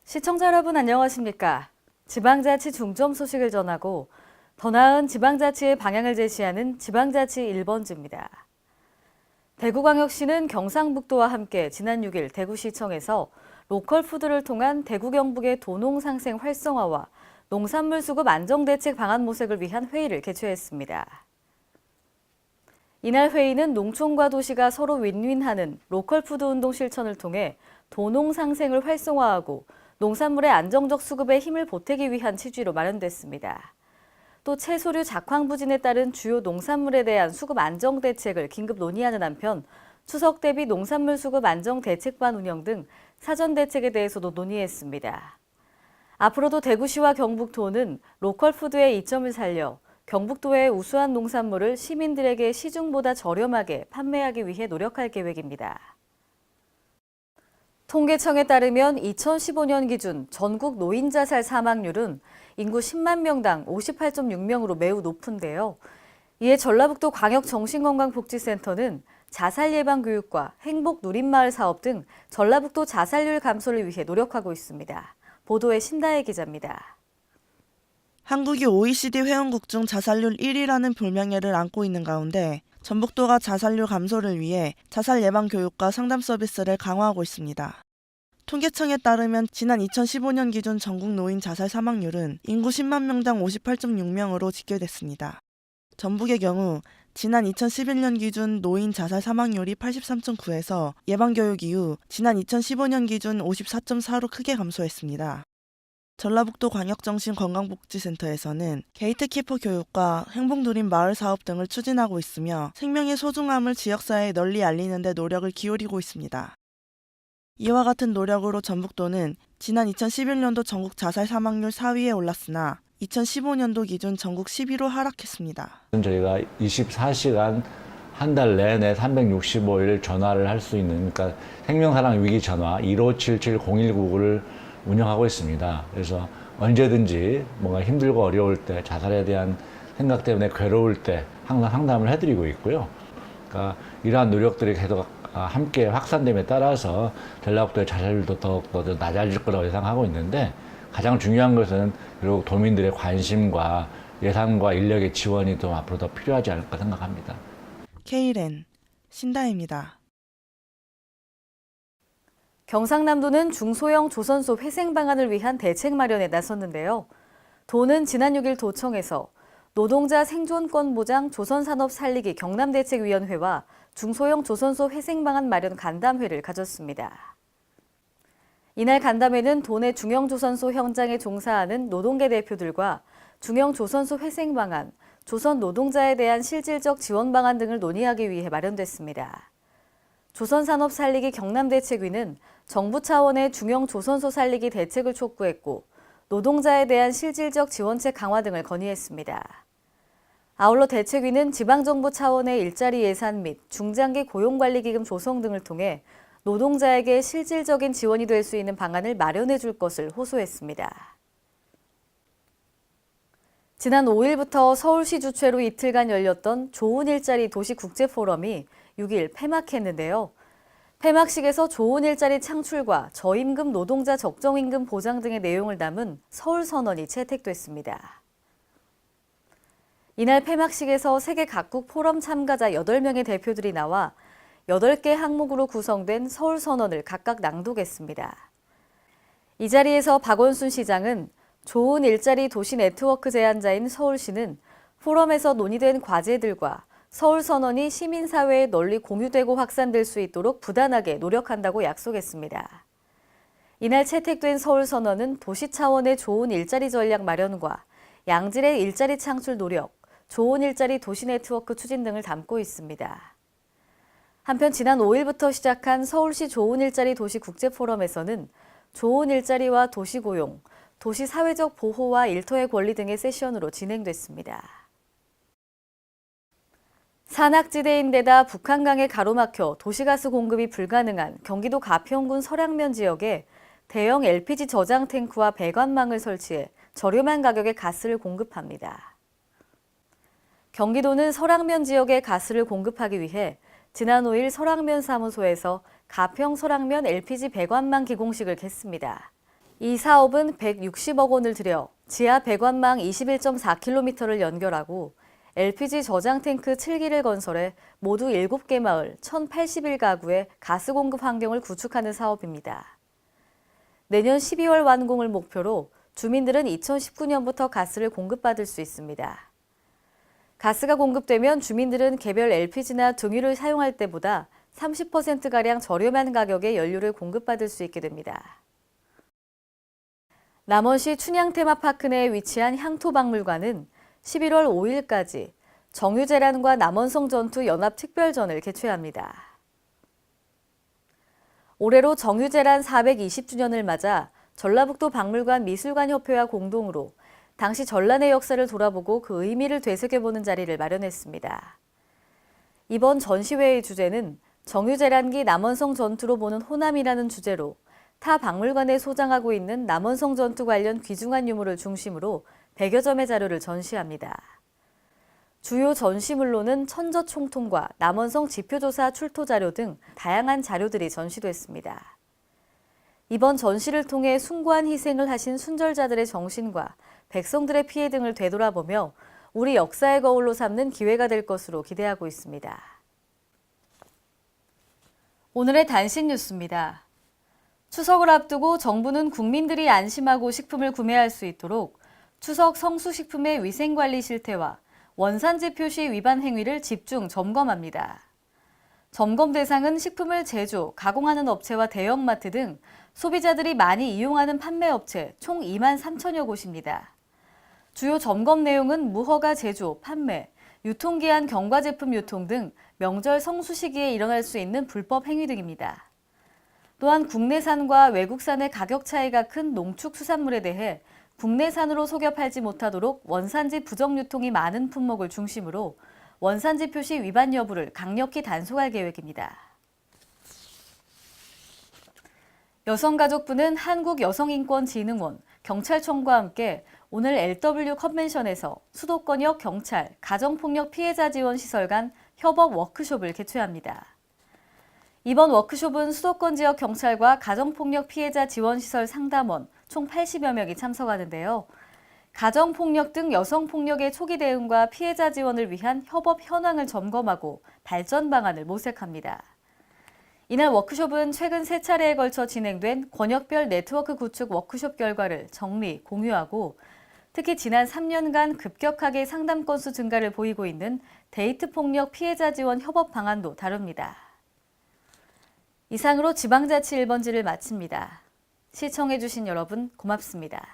시청자 여러분 안녕하십니까? 지방자치 중점 소식을 전하고 더 나은 지방자치의 방향을 제시하는 지방자치 1번지입니다. 대구광역시는 경상북도와 함께 지난 6일 대구시청에서 로컬푸드를 통한 대구 경북의 도농상생 활성화와 농산물 수급 안정대책 방안 모색을 위한 회의를 개최했습니다. 이날 회의는 농촌과 도시가 서로 윈윈하는 로컬푸드 운동 실천을 통해 도농상생을 활성화하고 농산물의 안정적 수급에 힘을 보태기 위한 취지로 마련됐습니다. 또 채소류 작황 부진에 따른 주요 농산물에 대한 수급 안정 대책을 긴급 논의하는 한편 추석 대비 농산물 수급 안정 대책반 운영 등 사전 대책에 대해서도 논의했습니다. 앞으로도 대구시와 경북도는 로컬푸드의 이점을 살려 경북도의 우수한 농산물을 시민들에게 시중보다 저렴하게 판매하기 위해 노력할 계획입니다. 통계청에 따르면 2015년 기준 전국 노인 자살 사망률은 인구 10만 명당 58.6명으로 매우 높은데요. 이에 전라북도 광역정신건강복지센터는 자살 예방 교육과 행복 누린마을 사업 등 전라북도 자살률 감소를 위해 노력하고 있습니다. 보도에 신다혜 기자입니다. 한국이 OECD 회원국 중 자살률 1위라는 불명예를 안고 있는 가운데 전북도가 자살률 감소를 위해 자살 예방 교육과 상담 서비스를 강화하고 있습니다. 통계청에 따르면 지난 2015년 기준 전국 노인 자살 사망률은 인구 10만 명당 58.6명으로 집계됐습니다. 전북의 경우 지난 2011년 기준 노인 자살 사망률이 83.9에서 예방교육 이후 지난 2015년 기준 54.4로 크게 감소했습니다. 전라북도 광역정신건강복지센터에서는 게이트키퍼 교육과 행복 누린 마을 사업 등을 추진하고 있으며 생명의 소중함을 지역사회에 널리 알리는 데 노력을 기울이고 있습니다. 이와 같은 노력으로 전북도는 지난 2011년도 전국 자살 사망률 4위에 올랐으나 2015년도 기준 전국 10위로 하락했습니다. 저희가 24시간 한 달 내내 365일 전화를 할 수 있는 그러니까 생명사랑 위기 전화 1577-0199를 운영하고 있습니다. 그래서 언제든지 뭔가 힘들고 어려울 때 자살에 대한 생각 때문에 괴로울 때 항상 상담을 해드리고 있고요. 그러니까 이러한 노력들이 계속 함께 확산됨에 따라서 전라북도의 자살률도 더욱더 낮아질 거라고 예상하고 있는데 가장 중요한 것은 결국 도민들의 관심과 예산과 인력의 지원이 좀 앞으로 더 필요하지 않을까 생각합니다. K랜 신다혜입니다. 경상남도는 중소형 조선소 회생 방안을 위한 대책 마련에 나섰는데요. 도는 지난 6일 도청에서 노동자 생존권 보장 조선산업 살리기 경남대책위원회와 중소형 조선소 회생 방안 마련 간담회를 가졌습니다. 이날 간담회는 도내 중형조선소 현장에 종사하는 노동계 대표들과 중형조선소 회생 방안, 조선 노동자에 대한 실질적 지원 방안 등을 논의하기 위해 마련됐습니다. 조선산업 살리기 경남대책위는 정부 차원의 중형 조선소 살리기 대책을 촉구했고 노동자에 대한 실질적 지원책 강화 등을 건의했습니다. 아울러 대책위는 지방정부 차원의 일자리 예산 및 중장기 고용관리기금 조성 등을 통해 노동자에게 실질적인 지원이 될 수 있는 방안을 마련해 줄 것을 호소했습니다. 지난 5일부터 서울시 주최로 이틀간 열렸던 좋은 일자리 도시 국제포럼이 6일 폐막했는데요. 폐막식에서 좋은 일자리 창출과 저임금 노동자 적정임금 보장 등의 내용을 담은 서울선언이 채택됐습니다. 이날 폐막식에서 세계 각국 포럼 참가자 8명의 대표들이 나와 8개 항목으로 구성된 서울선언을 각각 낭독했습니다. 이 자리에서 박원순 시장은 좋은 일자리 도시 네트워크 제안자인 서울시는 포럼에서 논의된 과제들과 서울선언이 시민사회에 널리 공유되고 확산될 수 있도록 부단하게 노력한다고 약속했습니다. 이날 채택된 서울선언은 도시 차원의 좋은 일자리 전략 마련과 양질의 일자리 창출 노력, 좋은 일자리 도시 네트워크 추진 등을 담고 있습니다. 한편 지난 5일부터 시작한 서울시 좋은 일자리 도시 국제포럼에서는 좋은 일자리와 도시 고용, 도시 사회적 보호와 일터의 권리 등의 세션으로 진행됐습니다. 산악지대인데다 북한강에 가로막혀 도시가스 공급이 불가능한 경기도 가평군 설양면 지역에 대형 LPG 저장 탱크와 배관망을 설치해 저렴한 가격에 가스를 공급합니다. 경기도는 설양면 지역에 가스를 공급하기 위해 지난 5일 설양면 사무소에서 가평 설양면 LPG 배관망 기공식을 겠습니다. 이 사업은 160억 원을 들여 지하 배관망 21.4km를 연결하고 LPG 저장 탱크 7기를 건설해 모두 7개 마을 1,081가구에 가스 공급 환경을 구축하는 사업입니다. 내년 12월 완공을 목표로 주민들은 2019년부터 가스를 공급받을 수 있습니다. 가스가 공급되면 주민들은 개별 LPG나 등유를 사용할 때보다 30%가량 저렴한 가격에 연료를 공급받을 수 있게 됩니다. 남원시 춘향테마파크 내에 위치한 향토박물관은 11월 5일까지 정유재란과 남원성 전투 연합특별전을 개최합니다. 올해로 정유재란 420주년을 맞아 전라북도 박물관 미술관협회와 공동으로 당시 전란의 역사를 돌아보고 그 의미를 되새겨보는 자리를 마련했습니다. 이번 전시회의 주제는 정유재란기 남원성 전투로 보는 호남이라는 주제로 타 박물관에 소장하고 있는 남원성 전투 관련 귀중한 유물을 중심으로 100여 점의 자료를 전시합니다. 주요 전시물로는 천저총통과 남원성 지표조사 출토 자료 등 다양한 자료들이 전시됐습니다. 이번 전시를 통해 숭고한 희생을 하신 순절자들의 정신과 백성들의 피해 등을 되돌아보며 우리 역사의 거울로 삼는 기회가 될 것으로 기대하고 있습니다. 오늘의 단신 뉴스입니다. 추석을 앞두고 정부는 국민들이 안심하고 식품을 구매할 수 있도록 추석 성수식품의 위생관리 실태와 원산지 표시 위반 행위를 집중 점검합니다. 점검 대상은 식품을 제조, 가공하는 업체와 대형마트 등 소비자들이 많이 이용하는 판매업체 총 2만 3천여 곳입니다. 주요 점검 내용은 무허가 제조, 판매, 유통기한 경과 제품 유통 등 명절 성수 시기에 일어날 수 있는 불법 행위 등입니다. 또한 국내산과 외국산의 가격 차이가 큰 농축수산물에 대해 국내산으로 속여 팔지 못하도록 원산지 부정 유통이 많은 품목을 중심으로 원산지 표시 위반 여부를 강력히 단속할 계획입니다. 여성가족부는 한국여성인권진흥원, 경찰청과 함께 오늘 LW 컨벤션에서 수도권역 경찰, 가정폭력 피해자 지원 시설 간 협업 워크숍을 개최합니다. 이번 워크숍은 수도권 지역 경찰과 가정폭력 피해자 지원시설 상담원 총 80여 명이 참석하는데요. 가정폭력 등 여성폭력의 초기 대응과 피해자 지원을 위한 협업 현황을 점검하고 발전 방안을 모색합니다. 이날 워크숍은 최근 3차례에 걸쳐 진행된 권역별 네트워크 구축 워크숍 결과를 정리, 공유하고 특히 지난 3년간 급격하게 상담 건수 증가를 보이고 있는 데이트 폭력 피해자 지원 협업 방안도 다룹니다. 이상으로 지방자치 1번지를 마칩니다. 시청해주신 여러분 고맙습니다.